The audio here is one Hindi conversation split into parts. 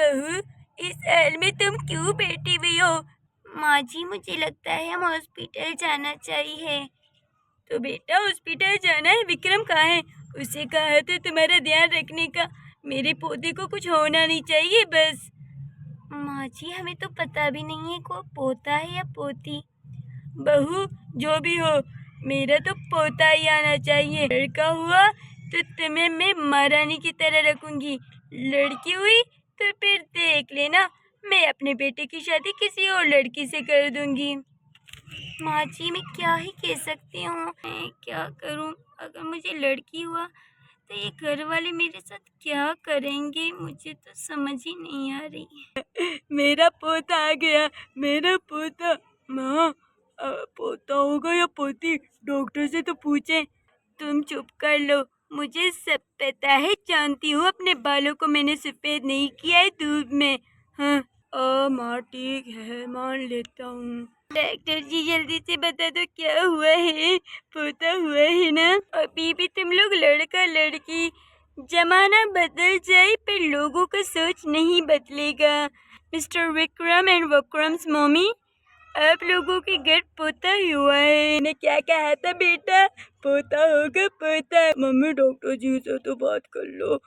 बहू, इस हाल में तुम क्यों बैठी हुई हो? माँ जी, मुझे लगता है हम हॉस्पिटल जाना चाहिए। तो बेटा हॉस्पिटल जाना है? विक्रम कहाँ है? उसे कहा था तुम्हारा ध्यान रखने का। मेरे पौधे को कुछ होना नहीं चाहिए बस। माँ जी, हमें तो पता भी नहीं है को पोता है या पोती। बहू, जो भी हो, मेरा तो पोता ही आना चाहिए। लड़का हुआ तो तुम्हें मैं महारानी की तरह रखूंगी, लड़की हुई तो फिर देख लेना, मैं अपने बेटे की शादी किसी और लड़की से कर दूंगी। माँ जी, मैं क्या ही कह सकती हूँ, मैं क्या करूँ? अगर मुझे लड़की हुआ तो ये घर वाले मेरे साथ क्या करेंगे, मुझे तो समझ ही नहीं आ रही। मेरा पोता आ गया, मेरा पोता। माँ, पोता होगा या पोती, डॉक्टर से तो पूछे। तुम चुप कर लो, मुझे सब पता है, जानती हूँ अपने बालों को मैंने सफेद नहीं किया है धूप में। हाँ माँ, ठीक है, मान लेता हूँ। डॉक्टर जी, जल्दी से बता दो क्या हुआ है? पोता हुआ है ना? अभी भी तुम लोग लड़का लड़की, जमाना बदल जाए पर लोगों का सोच नहीं बदलेगा। Mister Vikram and Vikram's mummy, आप लोगों के घर पोता ही हुआ है। मैंने क्या कहा था बेटा? पोता होगा पोता। मम्मी, डॉक्टर जी से तो बात कर लो।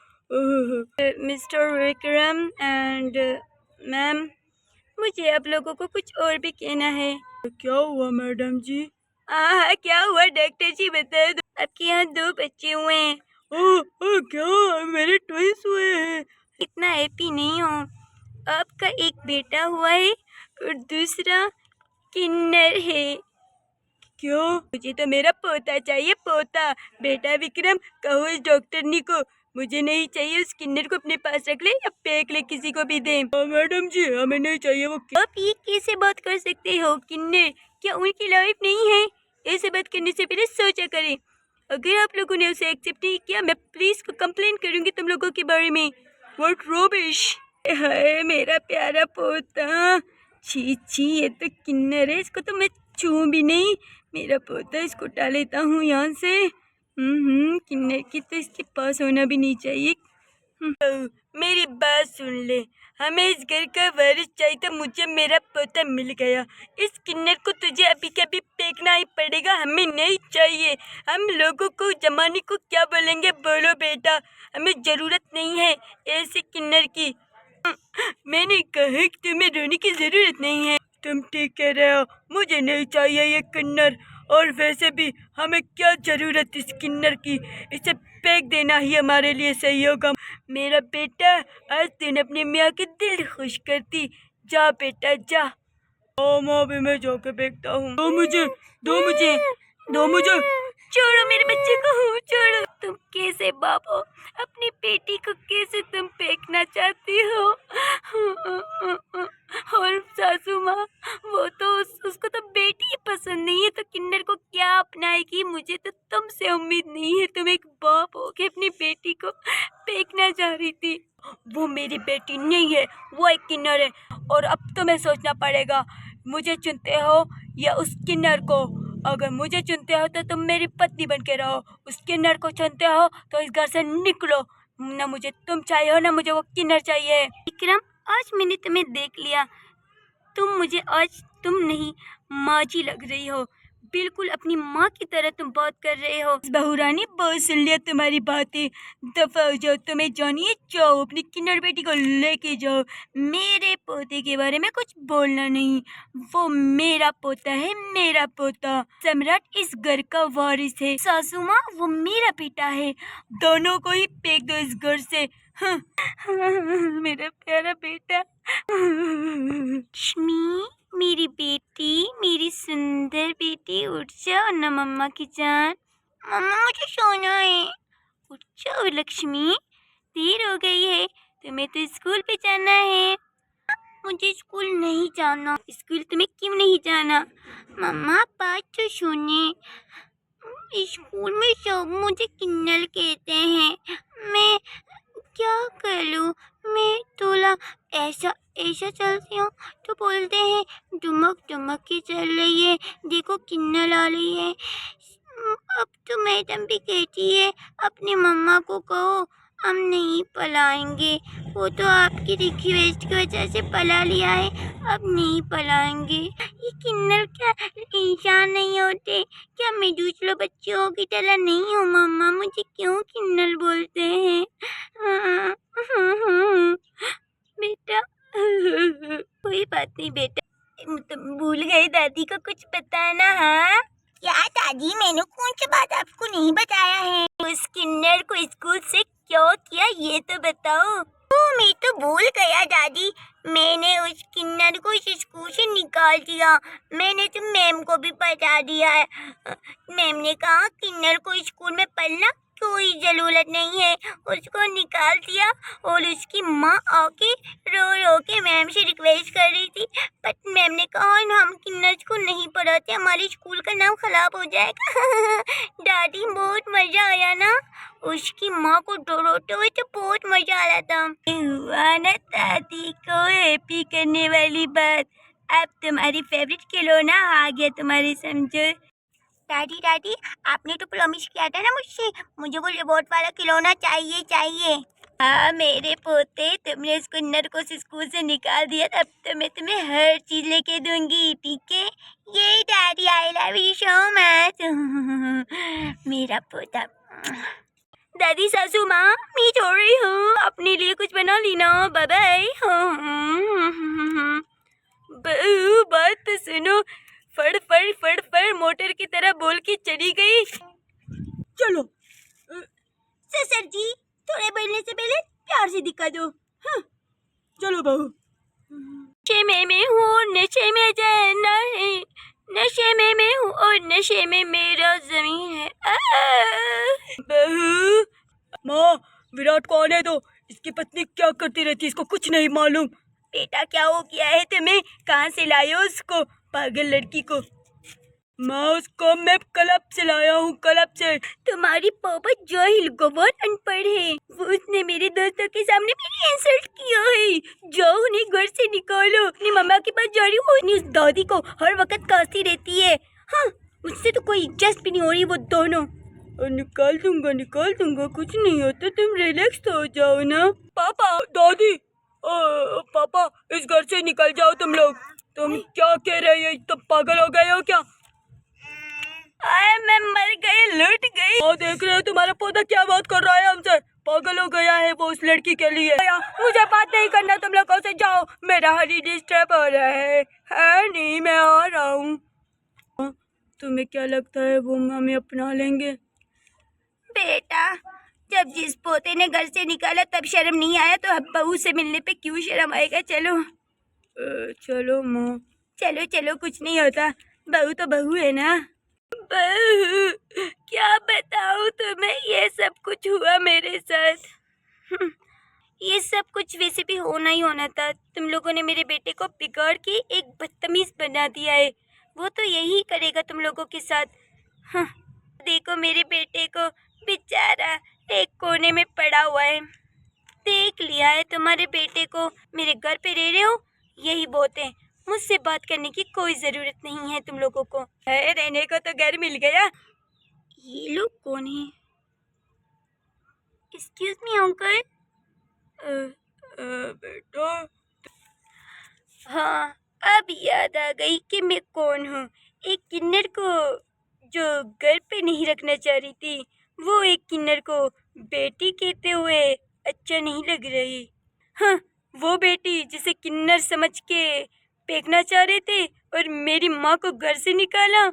मिस्टर विक्रम एंड मैम, मुझे आप लोगों को कुछ और भी कहना है। क्या हुआ मैडम जी? हाँ, क्या हुआ डॉक्टर जी, बता दो। आपके यहाँ 2 बच्चे हुए हैं। क्या? मेरे ट्विंस हुए हैं। इतना हैप्पी नहीं हो। आपका एक बेटा हुआ है और दूसरा किन्नर है। क्यों? मुझे तो मेरा पोता चाहिए, पोता। बेटा विक्रम, कहो इस डॉक्टरनी को मुझे नहीं चाहिए, उस किन्नर को अपने पास रख ले या फेंक ले, किसी को भी दे। मैडम जी, हमें नहीं चाहिए वो। आप ये कैसे बात कर सकते हो? किन्नर क्या उनकी लाइफ नहीं है? ऐसे बात करने से पहले सोचा करें। अगर आप लोगों ने उसे एक्सेप्ट नहीं किया, मैं पुलिस को कंप्लेन करूंगी तुम लोगों के बारे में। व्हाट रॉबिश! हाय मेरा प्यारा पोता। छी छी, ये तो किन्नर है, इसको तो मैं छू भी नहीं। मेरा पोता, इसको उठा लेता हूँ यहाँ से। किन्नर की तो इसके पास होना भी नहीं चाहिए। मेरी बात सुन ले, हमें इस घर का वारिस चाहिए, तो मुझे मेरा पोता मिल गया। इस किन्नर को तुझे अभी कभी फेंकना ही पड़ेगा, हमें नहीं चाहिए। हम लोगों को, जमाने को क्या बोलेंगे बोलो बेटा, हमें जरूरत नहीं है ऐसे किन्नर की। मैंने कहा कि तुम्हें रोने की जरूरत नहीं है। तुम ठीक कह रहे हो, मुझे नहीं चाहिए ये किन्नर। और वैसे भी हमें क्या जरूरत इस किन्नर की, इसे फेंक देना ही हमारे लिए सही होगा। मेरा बेटा, आज दिन अपनी मियाँ के दिल खुश करती। जा बेटा जा। माँ, भी मैं जाके फेंकता हूँ। दो मुझे, दो मुझे, दो मुझे। छोड़ो मेरे बच्चे को, छोड़ो। तुम कैसे बाप हो? अपनी बेटी को कैसे तुम फेंकना चाहती हो? और सासू माँ, वो तो उसको तो बेटी ही पसंद नहीं है, तो किन्नर को क्या अपनाएगी? मुझे तो तुमसे उम्मीद नहीं है, तुम एक बाप हो के अपनी बेटी को फेंकना चाह रही थी। वो मेरी बेटी नहीं है, वो एक किन्नर है। और अब तुम्हें सोचना पड़ेगा, मुझे चुनते हो या उस किन्नर को? अगर मुझे चुनते हो तो तुम मेरी पत्नी बन के रहो, उस किन्नर को चुनते हो तो इस घर से निकलो। ना मुझे तुम चाहिए हो, ना मुझे वो किन्नर चाहिए। विक्रम, आज मैंने तुम्हें देख लिया, तुम नहीं, माँ जी लग रही हो। बिल्कुल अपनी माँ की तरह तुम बात कर रहे हो। बहुरानी, बहुत सुन लिया तुम्हारी बातें, दफा हो जाओ। तुम्हें जानिए, जाओ अपनी किन्नर बेटी को लेके जाओ। मेरे पोते के बारे में कुछ बोलना नहीं, वो मेरा पोता है, मेरा पोता। सम्राट इस घर का वारिस है। सासू माँ, वो मेरा बेटा है। दोनों को ही फेंक दो इस घर से। मेरा प्यारा बेटा। लक्ष्मी, मेरी बेटी, मेरी सुंदर बेटी, उठ जाओ ना मम्मा की जान। मम्मा, मुझे सोना है। उठ जाओ लक्ष्मी, देर हो गई है, तुम्हें तो स्कूल पे जाना है। मुझे स्कूल नहीं जाना। स्कूल तुम्हें क्यों नहीं जाना? मम्मा, बात तो सुनिए। स्कूल में सब मुझे किन्नल कहते हैं, मैं क्या करूं? मैं थोड़ा ऐसा ऐसा चलती हूँ तो बोलते हैं डुमक डुमक के चल रही है, देखो किन्नल आ रही है। अब तो मैडम भी कहती है अपनी मम्मा को कहो हम नहीं पलाएंगे, वो तो आपकी रिक्वेस्ट की वजह से पला लिया है, अब नहीं पलाएंगे। ये किन्नर क्या इंसान नहीं होते क्या? मैं दूसरे बच्चों की तरह नहीं हूँ मम्मा, मुझे क्यों किन्नर बोलते हैं? बेटा कोई बात नहीं बेटा, तुम भूल गए दादी को कुछ बताना। हाँ क्या दादी, मैंने कौन सी बात आपको नहीं बताया है? उस किन्नर को स्कूल से क्यों किया ये तो बताओ। मैं तो भूल गया दादी, मैंने उस किन्नर को इस स्कूल से निकाल दिया। मैंने तो मैम को भी बता दिया है। मैम ने कहा किन्नर को स्कूल में पढ़ना कोई जरूरत नहीं है, उसको निकाल दिया। और उसकी माँ आके रो रो के मैम से रिक्वेस्ट कर रही थी, बट मैम ने कहा हम किन्नर को नहीं पढ़ाते, हमारे स्कूल का नाम खराब हो जाएगा। दादी बहुत मजा आया ना, उसकी माँ को डराते हुए तो बहुत मजा आ रहा था। हुआ ना दादी को हैप्पी करने वाली बात, अब तुम्हारी फेवरेट खिलौना आ गया तुम्हारे समझो। दादी दादी, आपने तो प्रॉमिस किया था ना मुझसे, मुझे वो रिमोट वाला खिलौना चाहिए। हाँ मेरे पोते, तुमने उस किन्नर को स्कूल से निकाल दिया, तब तो मैं तुम्हें हर चीज लेके दूंगी, ठीक है? ये daddy, I love you so much. मेरा पोता। दादी सासू माँ, मैं छोड़ रही हूँ, अपने लिए कुछ बना लेना, बाय बाय। बहू बात तो सुनो, फड़ फड़ फड़ फड़ मोटर की तरह बोल के चली गई। चलो ससुर जी, थोड़े बोलने से पहले प्यार से दिखा दो। हाँ चलो बहू। नशे में मैं हूँ, नशे में जाना है, नशे में मैं हूँ और नशे में मेरा जमीन है। बहू। माँ, विराट कौन है तो इसकी पत्नी क्या करती रहती है, इसको कुछ नहीं मालूम। बेटा क्या हो गया है तुम्हें, कहाँ से लाए हो उसको, पागल लड़की को? माँ उसको मैं क्लब से लाया हूँ, क्लब से। तुम्हारी पापा जाहिल गवार अनपढ़ है, वो उसने मेरे दोस्तों के सामने मेरी इंसल्ट किया है। जाओ उन्हें घर से निकालो, अपनी मम्मा के पास जा रही हूँ, उस दादी को हर वक्त कासती रहती है। हाँ मुझसे तो कोई इज्जत भी नहीं हो रही वो दोनों। निकाल दूंगा, कुछ नहीं होता, तुम रिलैक्स तो हो जाओ ना। पापा दादी, पापा इस घर से निकल जाओ तुम लोग। तुम क्या कह रहे हो, तुम पागल हो गए हो क्या? मैं मर गई, लुट गई। देख रहे हो तुम्हारा पौधा क्या बात कर रहा है हमसे, पागल हो गया है वो उस लड़की के लिए। मुझे बात नहीं करना तुम लोगों से, जाओ, मेरा हरी डिस्टर्ब हो रहा है। नहीं मैं आ रहा हूँ। तुम्हें क्या लगता है वो हमें अपना लेंगे? बेटा जब जिस पोते ने घर से निकाला तब शर्म नहीं आया, तो अब बहू से मिलने पे क्यों शर्म आएगा? चलो चलो माँ, चलो कुछ नहीं होता, बहू तो बहू है ना। बहू क्या बताऊँ तुम्हें, ये सब कुछ हुआ मेरे साथ। ये सब कुछ वैसे भी होना ही होना था, तुम लोगों ने मेरे बेटे को बिगाड़ के एक बदतमीज बना दिया है, वो तो यही करेगा तुम लोगों के साथ। हाँ, देखो मेरे बेटे को, बेचारा एक कोने में पड़ा हुआ है। देख लिया है तुम्हारे बेटे को, मेरे घर पे रह रहे हो यही बहुत है, मुझसे बात करने की कोई जरूरत नहीं है तुम लोगों को। रहने को तो घर मिल गया। ये लोग कौन है? Excuse me uncle. बेटा। हाँ अब याद आ गई कि मैं कौन हूँ। एक किन्नर को जो घर पे नहीं रखना चाह रही थी, वो एक किन्नर को बेटी कहते हुए अच्छा नहीं लग रही। हाँ वो बेटी जिसे किन्नर समझ के फेंकना चाह रहे थे और मेरी माँ को घर से निकाला,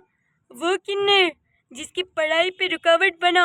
वो किन्नर जिसकी पढ़ाई पे रुकावट बना,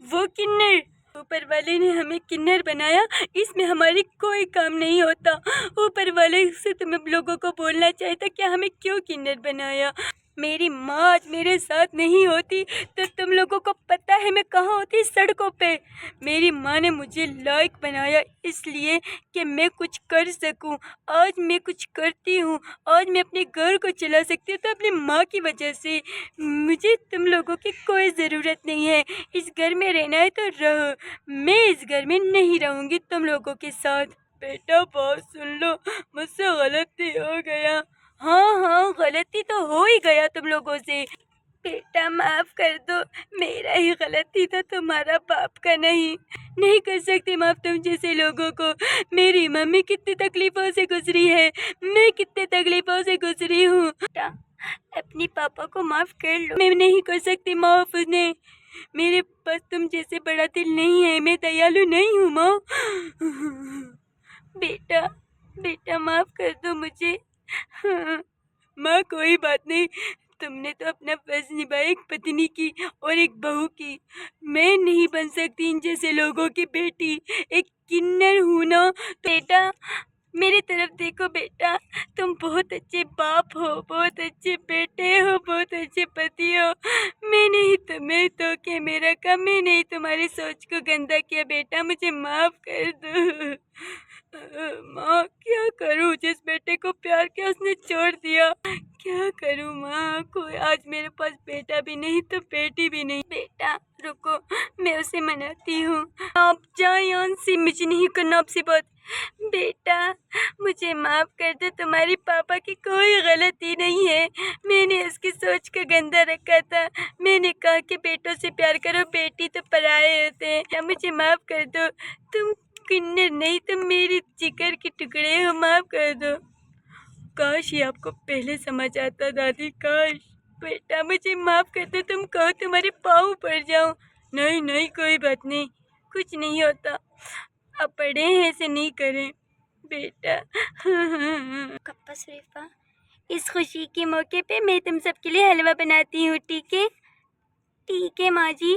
वो किन्नर। ऊपर वाले ने हमें किन्नर बनाया, इसमें हमारी कोई काम नहीं होता। ऊपर वाले से तुम लोगों को बोलना चाहिए था कि हमें क्यों किन्नर बनाया। मेरी माँ आज मेरे साथ नहीं होती तो तुम लोगों को पता है मैं कहाँ होती, सड़कों पे। मेरी माँ ने मुझे लायक बनाया इसलिए कि मैं कुछ कर सकूं। आज मैं कुछ करती हूँ, आज मैं अपने घर को चला सकती हूँ तो अपनी माँ की वजह से। मुझे तुम लोगों की कोई ज़रूरत नहीं है, इस घर में रहना है तो रहो, मैं इस घर में नहीं रहूँगी तुम लोगों के साथ। बेटा बात सुन लो, मुझसे गलती हो गया। हाँ गलती तो हो ही गया तुम लोगों से। बेटा माफ कर दो, मेरा ही गलती था, तुम्हारा बाप का नहीं। नहीं कर सकती माफ तुम जैसे लोगों को। मेरी मम्मी कितनी तकलीफों से गुजरी है, मैं कितने तकलीफों से गुजरी हूँ। बेटा अपनी पापा को माफ कर लो। मैं नहीं कर सकती माफ उन्हें, मेरे पास तुम जैसे बड़ा दिल नहीं है, मैं दयालु नहीं हूँ माँ। बेटा बेटा माफ कर दो मुझे। माँ कोई बात नहीं, तुमने तो अपना फर्ज निभाया एक पत्नी की और एक बहू की। मैं नहीं बन सकती इन जैसे लोगों की बेटी, एक किन्नर हूँ ना। बेटा मेरी तरफ देखो बेटा, तुम बहुत अच्छे बाप हो, बहुत अच्छे बेटे हो, बहुत अच्छे पति हो। मैंने ही तुम्हें धोखे में रखा, मैंने ही तुम्हारी सोच को गंदा किया। बेटा मुझे माफ कर दो। माँ क्या करूँ, जिस बेटे को प्यार किया उसने छोड़ दिया। क्या करूँ माँ, कोई आज मेरे पास बेटा भी नहीं तो बेटी भी नहीं। बेटा रुको, मैं उसे मनाती हूँ, आप जाए यहाँ से, मुझे नहीं करना आपसे बात। बेटा मुझे माफ कर दो, तुम्हारी पापा की कोई गलती नहीं है, मैंने उसकी सोच को गंदा रखा था। मैंने कहा कि बेटों से प्यार करो, बेटी तो पराये होते हैं। मुझे माफ कर दो, तुम किन्नर नहीं, तुम मेरी जिगर के टुकड़े हो, माफ कर दो। काश ये आपको पहले समझ आता दादी, काश। बेटा मुझे माफ कर दो, तुम कहो तुम्हारे पाँव पड़ जाऊं। नहीं नहीं कोई बात नहीं, कुछ नहीं होता, अब बड़े हैं, ऐसे नहीं करें बेटा। कप्पा शरीफा, इस खुशी के मौके पे मैं तुम सबके लिए हलवा बनाती हूँ, ठीक है? ठीक है माँ जी।